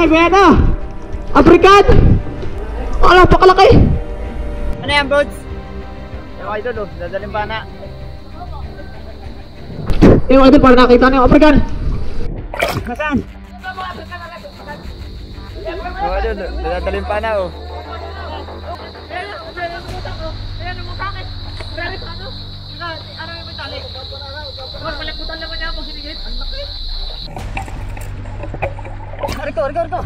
Pakalaki, Bena! African! Wala, pakalaki! Ano yan, Brods? Yung idol, oh. Dadaling pa na. Yung idol, para nakita na yung African. Nasaan? Yung idol, dadaling pa na, oh. Ayan, yung mukakit. Rari pa, ano? Ano yung may tali? Malagputan naman niya ako sinigit. Ang laki. Rito.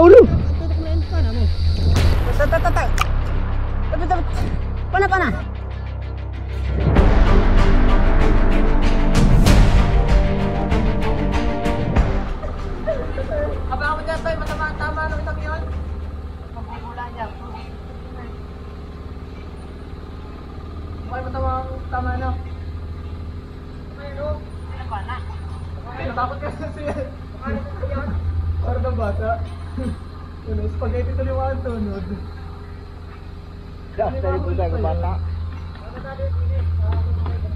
Ulo! Tutok na yung pana mo. Tatay. Dapat. Pana. Aba ako dyan tayo, tama ano itang yun? Pagpupula niya. Tama ano? Ayun, pinapana. Natakot ka sa siya. Parang ng bata. Spaghetti tuloy ang tunod. Dahil tayo po tayo bata.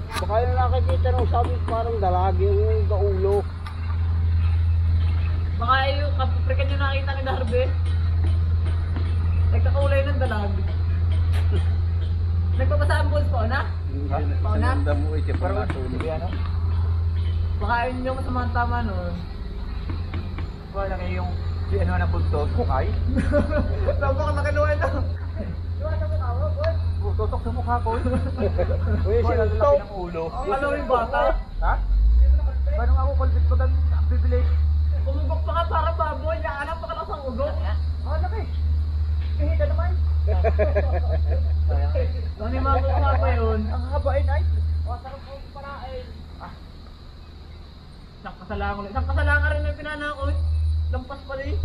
Baka yung nakikita ng sabi parang dalagi yung gaulo. Baka yung kapaprikan yung nakita ni Darbe. Nagkakaulay ng dalag. Nagpapasaan balls pa, na? Pauna? Parang ano? Baka yun yung masamang tama nun. Wala kayo yung ano na puntos, kukay? Tama ka nakinuha na. Tutok sa mukha ko. Uy, siya ang laki ng ulo. Ang alam yung bata. Ha? Paano ako kulbit pag ang bibili? Umugok pa ka para baboy. Naanak pa ka lang sa ugok. Laki. Kahita naman. Ano yung mga kukuha pa yun? Ang habain ay. Sarap po parain. Isang kasalangan rin yung pinana ko. Lampas pala eh.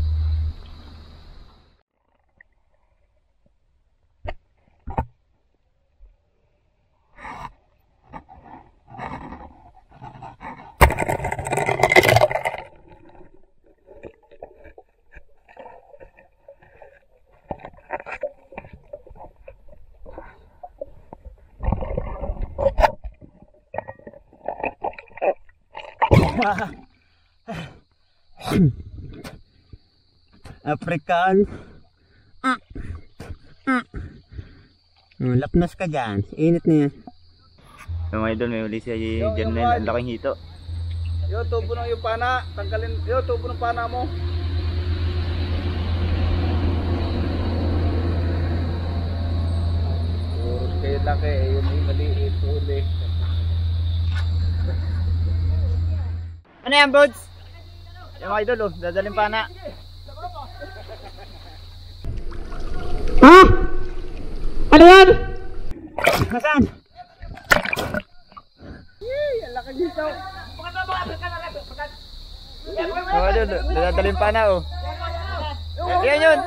African. Lapnas ka dyan. Init na yan. Yung idol, may uli siya dyan na ang laking hito. Yo, tubo ng yung pana. Tanggalin. Yo, tubo ng pana mo. Puros kayo laki. Yun yung maliit. Uli. Ano yan, Brods? Yung idol, oh. Dadaling pa na. Ha? Ano yan? Nasaan? Ang laki dito. Oh, idol, dadaling pa na, oh. Yan yun.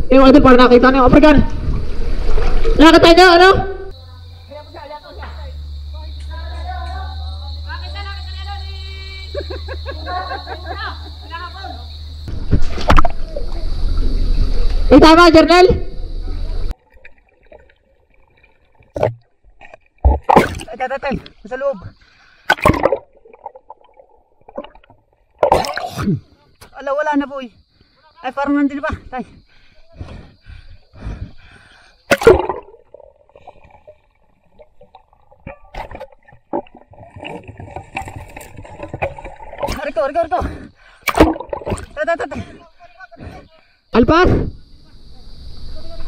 Yung idol, para nakita na yung African. Nakita niyo, ano? Tama, Jernel? Tatay, sa loob. Ala, wala na po eh. Ay, parang nandun pa. Tay. Rito. Tatay. Alpas?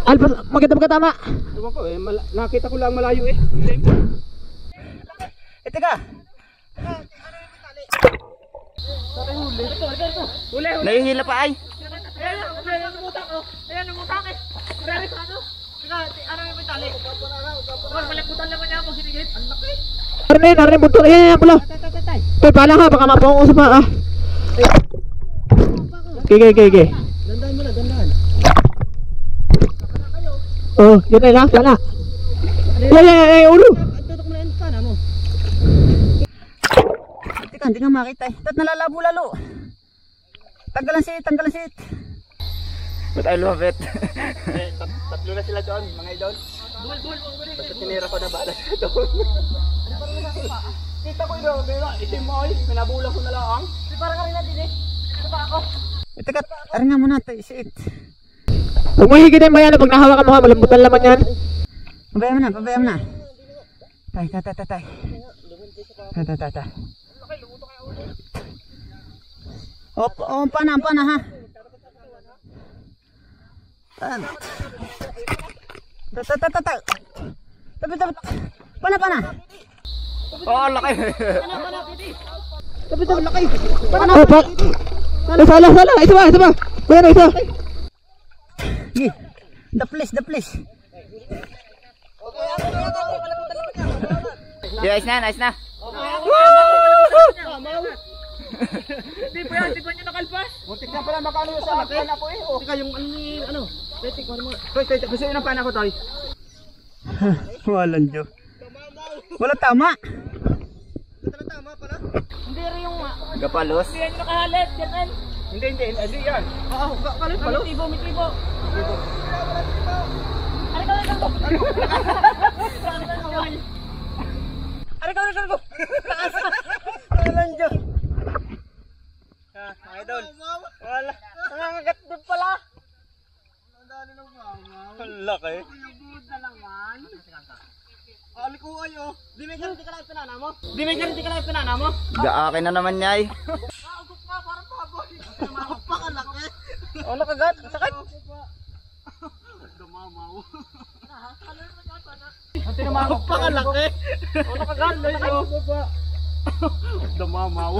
Alpas, maganda tama. Ewan ko eh. Nakita ko lang malayo eh. Teka. Huli. Nahihila pa ay. Ayan yung mukakit. Rari pa, ano? Ano yung may tali? Malagputan naman niya ako sinigit. Ang laki. Narinig, buntot. Ayan, pula. Tay, pala ha, baka mapawang usap ha. Okay. Dandahan. Oh, yun na lang, sana. Ay, ulo. Tutok mo na yung pana mo. Teka, hindi nga makita eh. Ba't nalalabo lalo? Tanggalan sit. Ba't ay lumapit? Tatlo na sila doon, mga idol. Bull. Basta tinira ko na bala sila doon. Kita ko yun, itim mo ay, pinabula ko na lang. Di parang kanina din eh. Ito pa ako. Teka, arin nga muna tayo, siit. Huwag mo higitin ba yan pag nahawakan mo ha, malambutan laman yan. Pabayaan mo na, pabayaan mo na. Tay. Tay. Oh, pana ha. Tay. Tabi. Pana. Oh, laki. Tabi, laki. Oh, pak. Sala. Isa ba? Kuya, isa. Sige. The place. Ayos na. Di pa yan, di ba nyo nakalpas? Muntik na pala makano yung sa akin ako eh. Oh. Teka, yung ano, Betik, ano mo? Toy, gusto yun ang pana ko, Toy. Walang Diyo. Wala tama. Hindi rin yung Gapalos? hindi yan yung nakahalit, yan. Hindi yan. Oo, gapalos palo. Mitibo. Ari ka. Walang Diyo. Idol. Wala. Nangangagat din pala. Ang laki. Di may ganito ka lang yung pinana mo? Gaakin na naman niya eh. Nakagok ka, parang baboy. Pakalaki. Oh, nakagat. Sakit. Pakalaki. Nakagat. Dumamaw.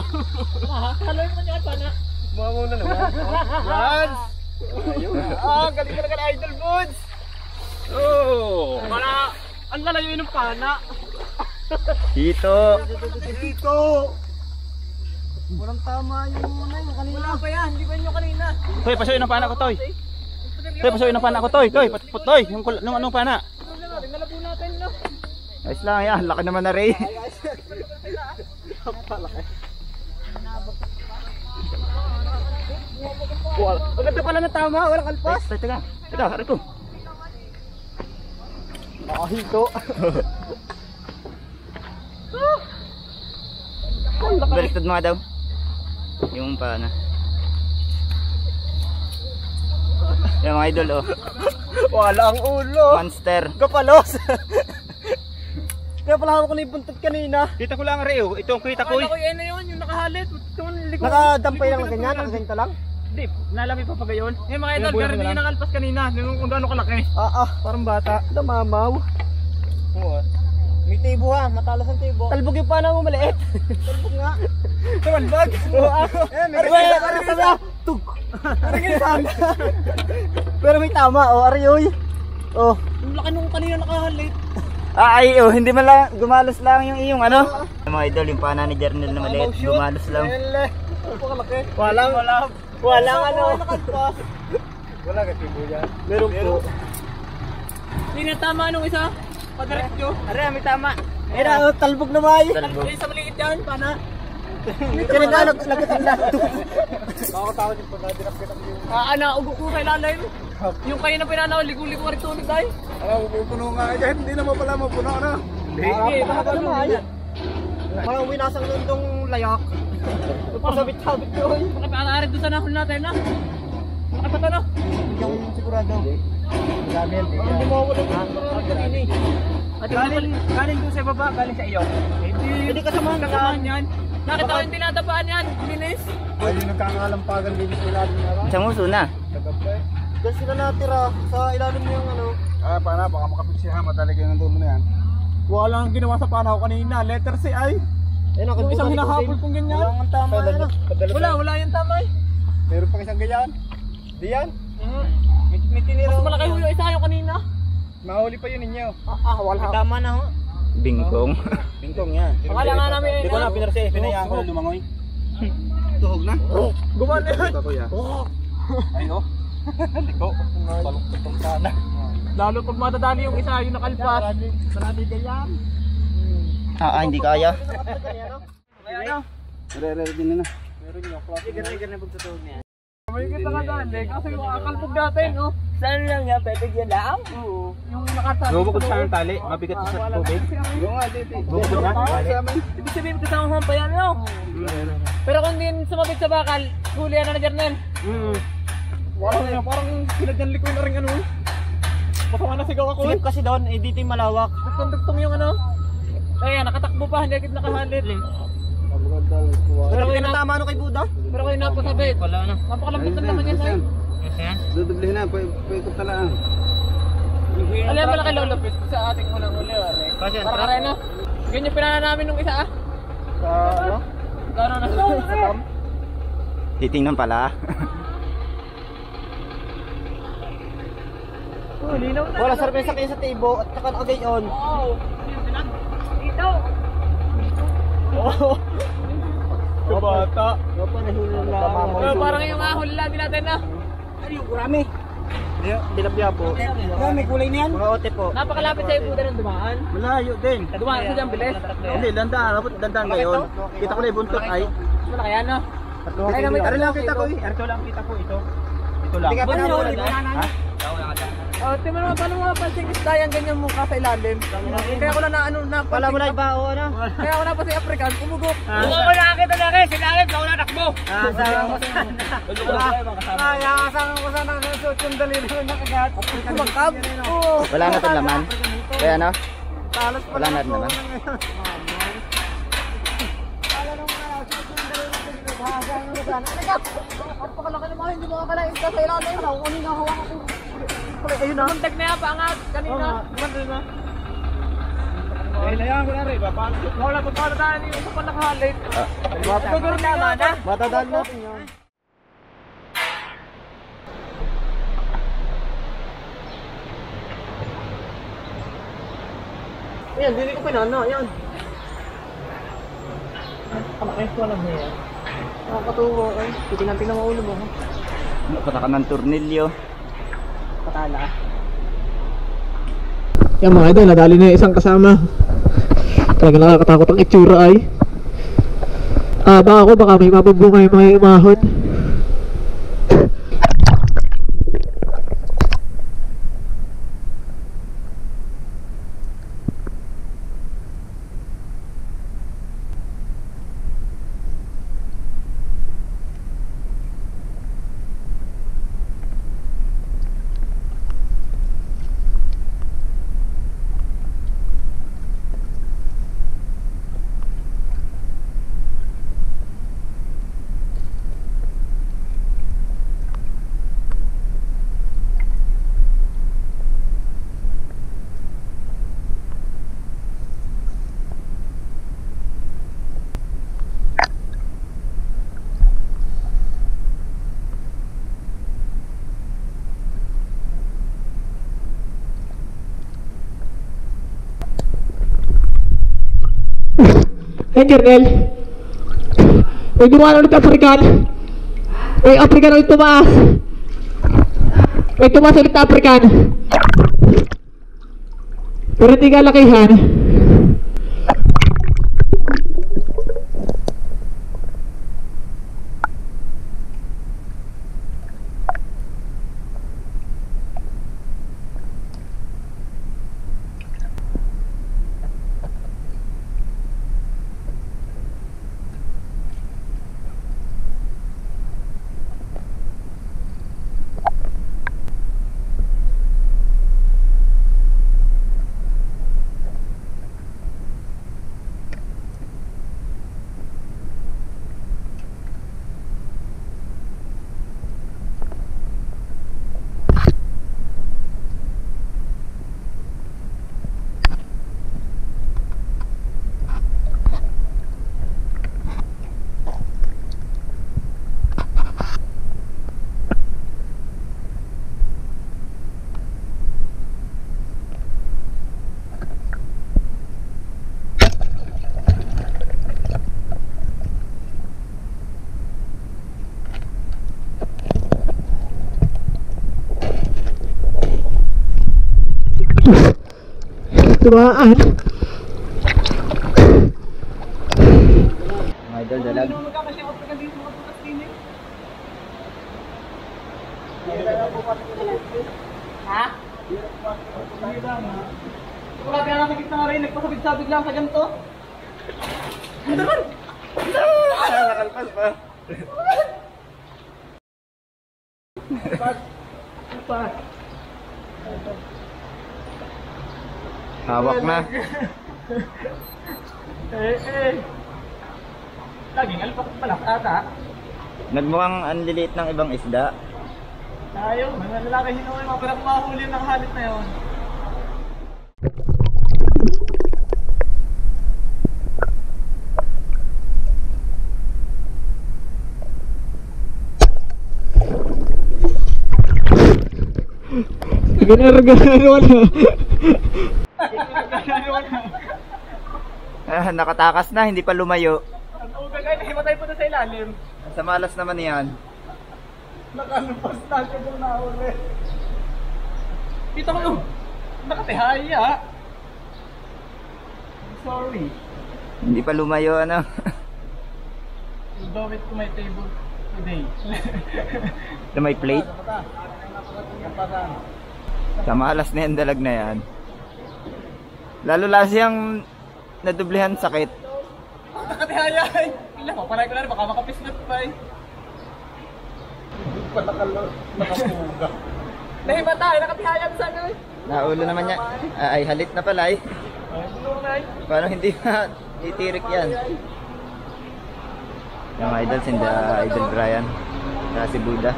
Kaloy mo niya pana. Mamaw na naman. Yan. Galing ka na Idol Bods. Oh. Para, ang lalayo ng pana. Dito. Walang tama yung kanina. Wala pa yan, hindi ba nyo kanina? Toy, pasuyin ang pana ko, Toy. Pasuyin ang pana ko, Toy. Toy, yung anong pana? Nalabo natin no. Ayos lang yan, laki naman na rin. Ang ganda pala na tama. Walang kalpas. Teka, hari ko. Nakahito. Baliktad mga daw. Yung pana. Yung mga idol, oh. Walang ulo. Monster. Kapalos. Kaya pala hawak ko na yung buntot kanina. Kita ko lang, Reo. Ito ang kita ko. Kala ko yan na yun, yung nakahalit. Nakadampay lang na ganyan. Nakaganito lang. Hindi, nalami pa pa gayon. Eh mga idol, pero hindi yung nakalpas kanina. Kung gaano kalaki. Parang bata. Damamaw. Oo. May tibo ha. Matalas ang tibo. Talbog yung pana mo maliit. Talbog nga. Talbog? Oo. Tug. Pero may tama. Arioy. Oh. Yung laki nung kanina nakahalit. Ay, oh, hindi man lang, gumalos lang yung iyong ano. Mga idol, yung pana ni Jernel na maliit, gumalos lang. Walang ano. Wala ka tibo yan. Meron po. Hindi na tama nung isa. Padiretso. Are, may tama. Era, talbog na may. Talbog. Yung sa maliit yan, pana. Kaya lagot ang lato. Nakakatakot yung pagkadirap kita yung... Naugo ko kay lalay. Yung kayo na pinanaw, ligo-ligo ka rin tunig tayo. Alam, pupuno nga dyan, hindi naman pala mapuno na. Hindi, baka naman. Parang winasang nundong layak. Pasabit-sabit ko. Baka paanarin doon sa nahul natin na. Nakapata na. Hindi ako sigurado. Hindi mo wala yung kanina eh. Galing doon sa baba, galing sa iyo. Hindi ka samahan nakahan yan. Nakita ko yung tinatapaan yan, bilis. Ay, yung nagkakalampagan din sa ilalim na rin. Isang uso na. Diyan sila natira sa ilalim yung ano. Pana, baka makapit siya, madali kayo nandun na yan. Walang ginawa sa panaw kanina. Letter C ay. Yung isang hinahabol kong ganyan. Wala ang tama ano. Wala yung tama eh. Meron pang isang ganyan. Di yan? May tinira. Mas malaki yung isa yung kanina. Mahuli pa yun ninyo. Wala. Tama na ho. Bingkong. Bingkong yan. Akala nga namin Hindi ko na pinarsi. Pinayaan ko na lumangoy. Tuhog na? Gumana yun. Kuya. Ay, oh. Liko. Baluktot ang sana. Lalo pag matadali yung isa, yung nakalpas. Marami ganyan. Hindi kaya. Ano? Re-re din na. Meron yung klase. Ganyan pagtutulog niya. Makikita ka dali. Kasi yung akalpog natin, oh. Saan lang yan? Pwede yan lang? Oo. Yung nakatali. Bubukod sa ng tali, mabigat sa tubig. Oo nga, dito. Bubukod na? Ibig sabihin kasama mo pa yan, no? Pero kung hindi sumabit sa bakal, huli na Jernel. Parang sinadyanli ko na rin ano. Masama na sigaw ako eh. Silip kasi doon, eh dito yung malawak. Dugtong yung ano. Kaya nakatakbo pa, hindi agad nakahalit. Pero kung natama ano kay Buda? Pero kayo napasabit. Wala na. Napakalambot na naman yan, sir. Dudublihin na, paikot na lang. Alam mo malaki lulupit sa ating hulang-huli. Kasi Para ka rin, no? Yun yung pinana namin nung isa, ah. Sa ano? Gano'n na. Sa Tom. Titingnan pala. Oh, linaw na. Wala sarap yung sakay sa tibo at saka nakagayon. Wow. Dito. Kabata. Parang yung huli lagi natin, no? Ano yung gurami? Dilabya po. May kulay niyan? Mga ote po. Napakalapit sa ibuda ng dumaan. Malayo din. Dumaan sa dyan, bilis. Hindi, dandaan ngayon. Kita ko na yung buntot ay. Malaki yan, no? Ay, namin lang kita ko eh. Ito lang kita ko ito. Ito lang. Hindi ka pa na. Oh, tingnan mo naman, paano mga pansing isda yan ganyan mukha sa ilalim? Kaya ko lang na ano na Wala mo na iba o ano? Kaya ko na pa si African, umugok. Oo, nakakita na rin. Silalim, ako na takbo. Kasama ko sana. Kasama ko sana ng suot yung daliri ko na kagat. Kumangkab? Oo. Wala na itong laman. Kaya ano? Wala na rin naman. Pakalaki naman, hindi mo kakalain ka sa ilalim. Kunin na hawak ako. Ayun na. Mundag na yan, paangat. Kanina. Ay, layaan ko na rin. Wala po para tayo yung isa pa nakahalit. Gagawin tama na. Matadaan natin yun. Ayan, hindi ko pinana. Ayan. Kamakay ko alam niya yan. Nakakatuwa ay. Titinang-tinang ang ulo mo. Pataka ng tornilyo. Patala. Yan mga idol, nadali na yung isang kasama. Talaga nakakatakot ang itsura ay. Baka may mabubunga yung mga umahon. Hey, Jernel. May gumawa ulit African. May African ulit tumaas. May tumaas ulit African. Pero hindi kalakihan. Tumaan. Mga idol, dalag. Ha? Wala ka na nakikita nga rin, nagpasabig-sabig lang sa ganito. Nakalpas pa. Hawak na. Laging alpas pala ata. Nagmukhang ang liliit ng ibang isda. Tayo, mga lalaki hinuwi, mga parang mahuli yung nakahalit na yun. Nakatakas na, hindi pa lumayo. Ang ugal ay nahimatay po na sa ilalim. Sa malas naman yan. Nakalumpas na siya kung nahuli. Kita mo yun, nakatihaya. I'm sorry. Hindi pa lumayo, ano. You do it to my table today. Na may plate. Sa malas na yan, dalag na yan. Lalo siyang nadublehan sakit. Nakatihaya ay. Ilan ko, paray ko na rin, baka makapisnot pa eh. Hindi pa nakapuga. Nahimatay, nakatihaya sa ano eh. Naulo naman niya. Ay, halit na pala eh. Ay, lunay. Paano hindi na itirik yan? Yung idol, sinda Idol Brian. Saka si Buda.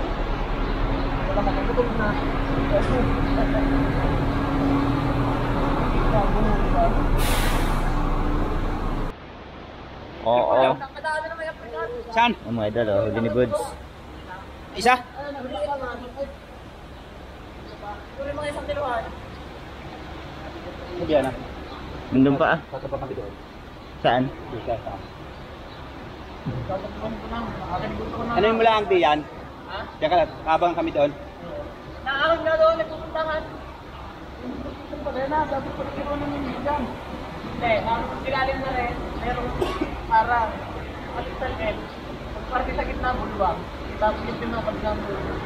Wala makakutog na. Oo. Nakadaan na may African. Saan? Ang mga idol, oh, huli ni Buds. Isa? Puri mga isang diluhan. Hindi na. Nandun pa ah. Tatapang kami doon. Saan? Isa sa. Ano yung mula ang diyan? Ha? Diyan ka, habang kami doon. Naaking na doon, nagpupuntahan. Yung pala na, dapat pala kiro naman yung dyan. Hindi, sigalim na rin. Meron para matisan L. Parang sa gitna bulwang. Tapos yung pinapag ng bulwang.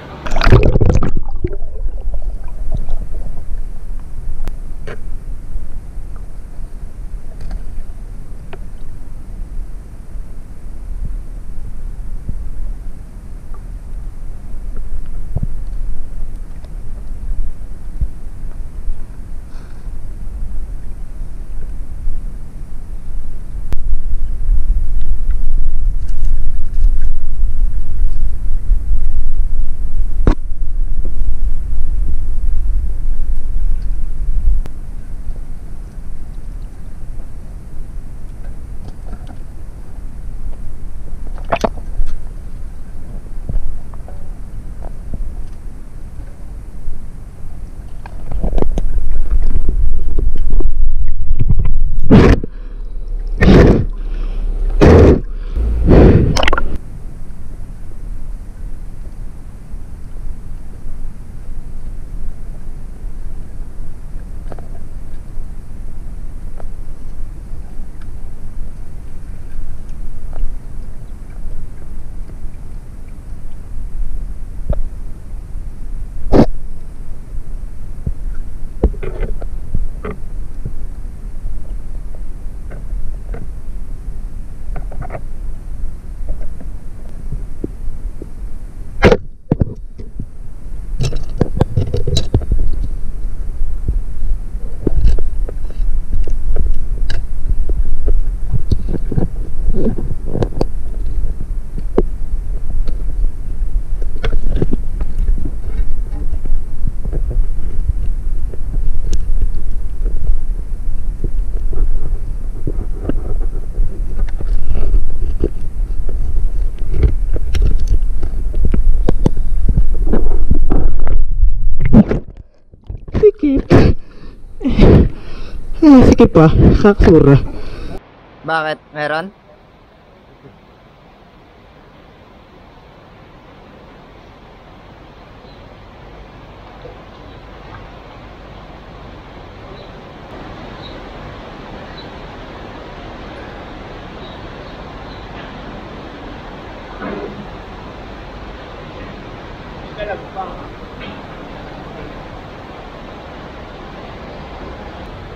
Sikip pa, kaksura. Bakit? Meron?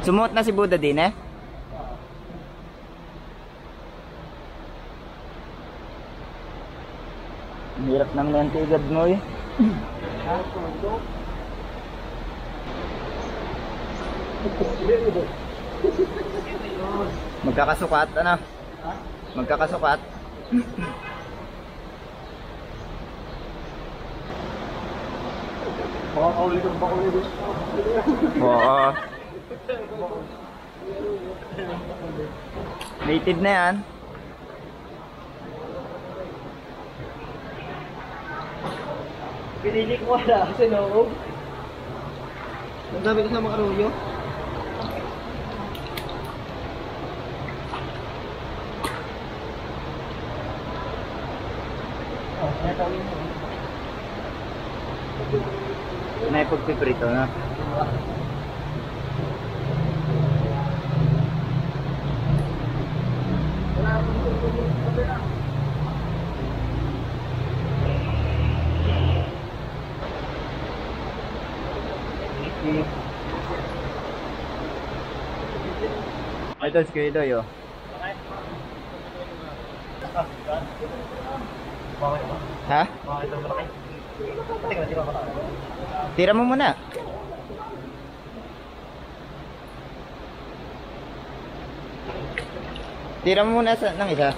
Sumuot na si Buddha din eh. Ang hirap naman yung tigad mo eh. Magkakasukat ano? Magkakasukat. Oo. Native na yan. Pinili ko wala kasi no. Ang dami ko sa mga karuyo. May pagpiprito na. Ito si Kuya Doy oh. Ha? Tira mo muna. Tira mo muna sa ng isa.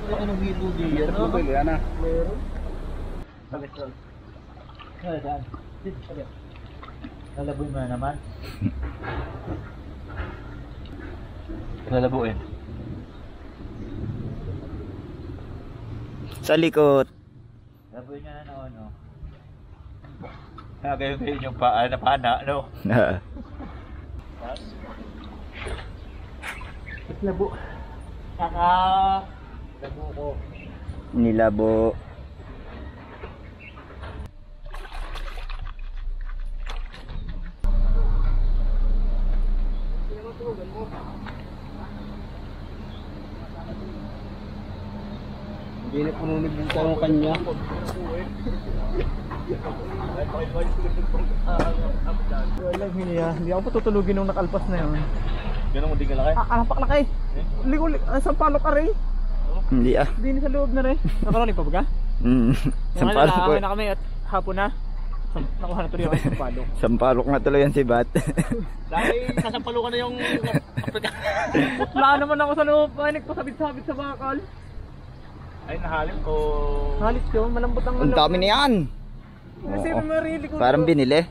Laki ng hilo diyan. Ano ba yan ah? Meron. Bakit tol? Saan? Lalaboy mo na naman. Lalaboy. Sa likod. Lalaboy niya na ano. Nagayun yung paa na pana, no? Labo. Saka labo ko. Nilabo. Hindi na pununod yung tanong kanya. Walang hiniya. Hindi ako patutulugin nung nakalpas na yun. Ganun mo di ka lakay? Apak lakay. Liko, sampalok ka rin. Hindi ah. Hindi na sa loob na rin. Nakarali pa ba ka? Sampalok ko. Na kami at hapon na. Nakuha na tuloy ako sa sampalok. Sampalok na tuloy yan si Bat. Dahil sasampalukan na yung Afrika. Putla naman ako sa loob. Ay, nagpasabit-sabit sa bakal. Ay, nahalim ko. Halit yun, malambot ang Ang dami na yan. Kasi Oo. marili ko. Parang binili.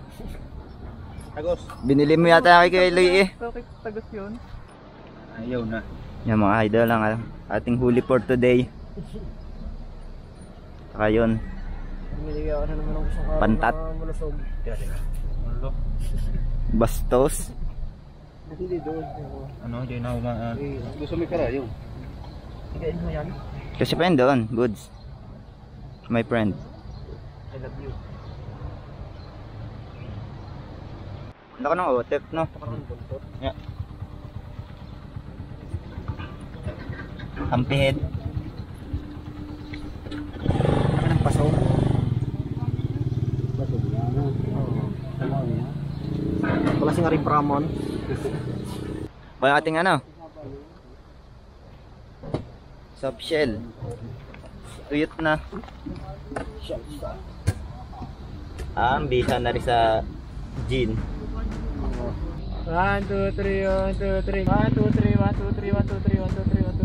Tagos. Binili mo yata kay Eloy eh. Okay, tagos yun. Ayaw na. Yan mga idol lang ating huli for today. Saka yun. Niligay ako na naman ang isang Pantat. malusog. Bastos. Hindi doon. Ano, hindi na umaan. Gusto mo karayo. Higain mo yan. Kasi pa yun doon. Goods. My friend. I love you. Ano ka ng otep no? Parang buntot. Yeah. Hampihid. Ano ng paso? Paso yan. Oo. Tama niya. Wala sing aring pramon. Kaya ating ano? Soft shell. Tuyot na. Bisa na rin sa gin. 1, 2, 3, 1, 2, 3, 1, 2, 3, 1, 2, 3, 1, 2, 3, 1, 2, 3, 1, 2,